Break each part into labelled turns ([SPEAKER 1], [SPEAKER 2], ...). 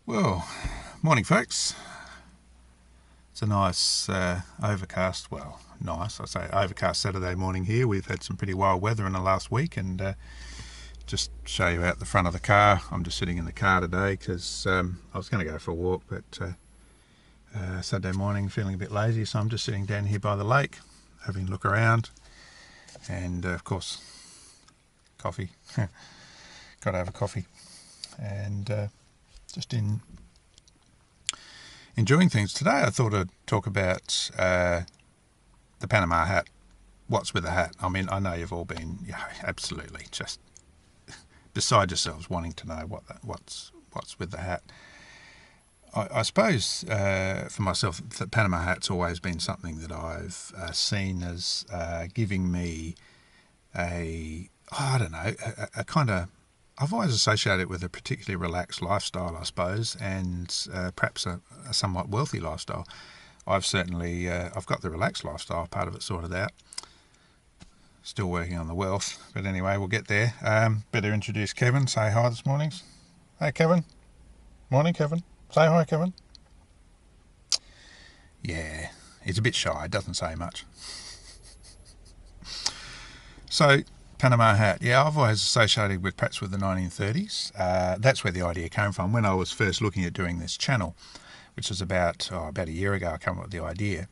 [SPEAKER 1] Well, morning folks. It's a nice overcast, I say overcast Saturday morning here. We've had some pretty wild weather in the last week, and just show you out the front of the car. I'm just sitting in the car today because I was going to go for a walk, but Saturday morning feeling a bit lazy, so I'm just sitting down here by the lake having a look around, and of course coffee. Got to have a coffee, and just enjoying things. Today I thought I'd talk about the Panama Hat. What's with the hat? I mean, I know you've all been absolutely just beside yourselves wanting to know what's with the hat. I suppose for myself, the Panama Hat's always been something that I've seen as giving me a kind of, I've always associated it with a particularly relaxed lifestyle, I suppose, and perhaps a somewhat wealthy lifestyle. I've certainly I've got the relaxed lifestyle part of it sorted out. Still working on the wealth, but anyway, we'll get there. Better introduce Kevin. Say hi this morning. Hey, Kevin. Morning, Kevin. Say hi, Kevin. Yeah, he's a bit shy. Doesn't say much. So, Panama Hat. Yeah, I've always associated with perhaps with the 1930s. That's where the idea came from. When I was first looking at doing this channel, which was about a year ago, I came up with the idea.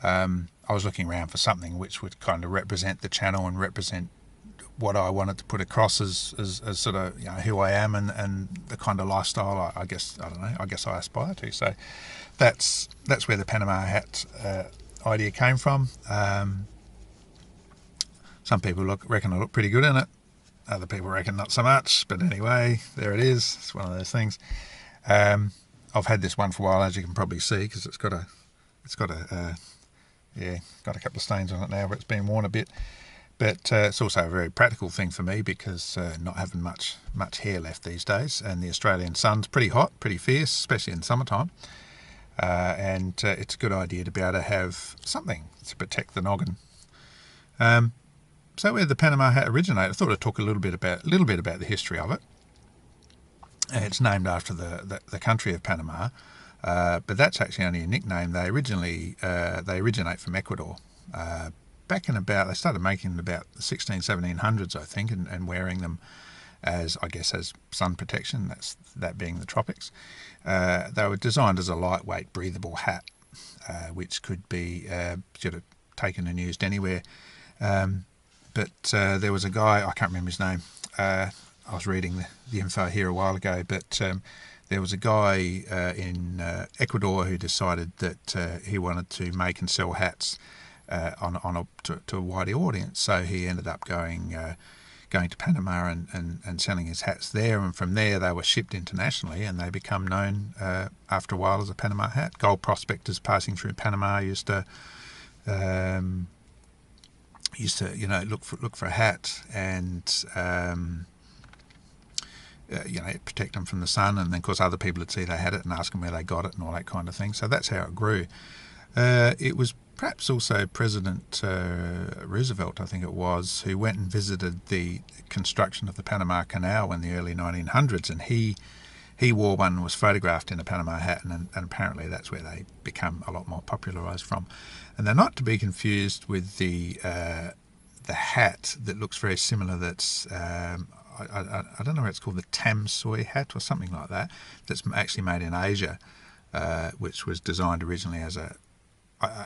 [SPEAKER 1] I was looking around for something which would kind of represent the channel and represent what I wanted to put across as sort of who I am and the kind of lifestyle I guess I aspire to. So that's where the Panama Hat idea came from. Some people reckon I look pretty good in it. Other people reckon not so much. But anyway, there it is. It's one of those things. I've had this one for a while, as you can probably see, because it's got a couple of stains on it now, but it's been worn a bit. But it's also a very practical thing for me because not having much hair left these days, and the Australian sun's pretty hot, pretty fierce, especially in summertime. And it's a good idea to be able to have something to protect the noggin. So where the Panama Hat originated, I thought I'd talk a little bit about the history of it. It's named after the country of Panama, but that's actually only a nickname. They originate from Ecuador. Back in they started making them about the 1700s, I think, and wearing them as sun protection. That being the tropics. They were designed as a lightweight, breathable hat, which could be sort of taken and used anywhere. But there was a guy, I can't remember his name. I was reading the info here a while ago, but there was a guy in Ecuador who decided that he wanted to make and sell hats to a wider audience. So he ended up going to Panama and selling his hats there, and from there they were shipped internationally, and they become known after a while as a Panama Hat. Gold prospectors passing through Panama used to look for a hat and protect them from the sun, and then of course other people would see they had it and ask them where they got it and all that kind of thing. So that's how it grew. It was perhaps also President Roosevelt, I think it was, who went and visited the construction of the Panama Canal in the early 1900s, and he wore one and was photographed in a Panama hat, and apparently that's where they become a lot more popularised from. And they're not to be confused with the hat that looks very similar. That's I don't know what it's called, the Tam Soy hat or something like that. That's actually made in Asia, which was designed originally as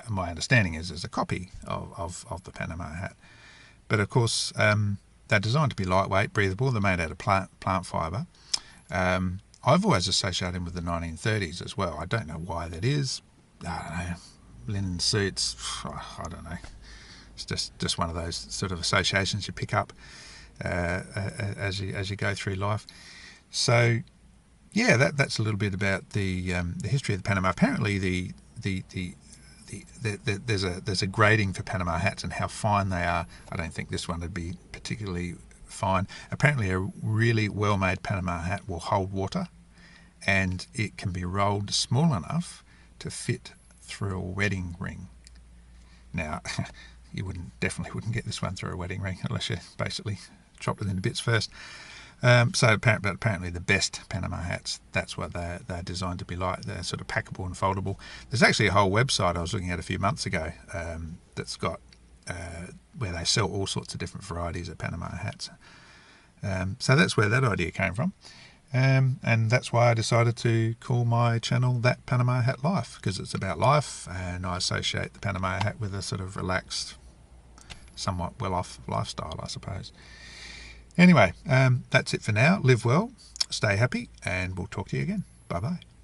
[SPEAKER 1] my understanding is as a copy of the Panama Hat. But of course, they're designed to be lightweight, breathable. They're made out of plant fibre. I've always associated them with the 1930s as well. I don't know why that is. I don't know. Linen suits, I don't know. It's just one of those sort of associations you pick up as you go through life. So yeah, that's a little bit about the history of the Panama. Apparently there's a grading for Panama hats and how fine they are. I don't think this one would be particularly fine. Apparently a really well-made Panama hat will hold water, and it can be rolled small enough to fit through a wedding ring. Now, you definitely wouldn't get this one through a wedding ring unless you basically chopped it into bits first. So apparently the best Panama hats, that's what they're designed to be like. They're sort of packable and foldable. There's actually a whole website I was looking at a few months ago that's got where they sell all sorts of different varieties of Panama hats. So that's where that idea came from. And that's why I decided to call my channel That Panama Hat Life, because it's about life, and I associate the Panama hat with a sort of relaxed, somewhat well-off lifestyle, I suppose. Anyway, that's it for now. Live well, stay happy, and we'll talk to you again. Bye-bye.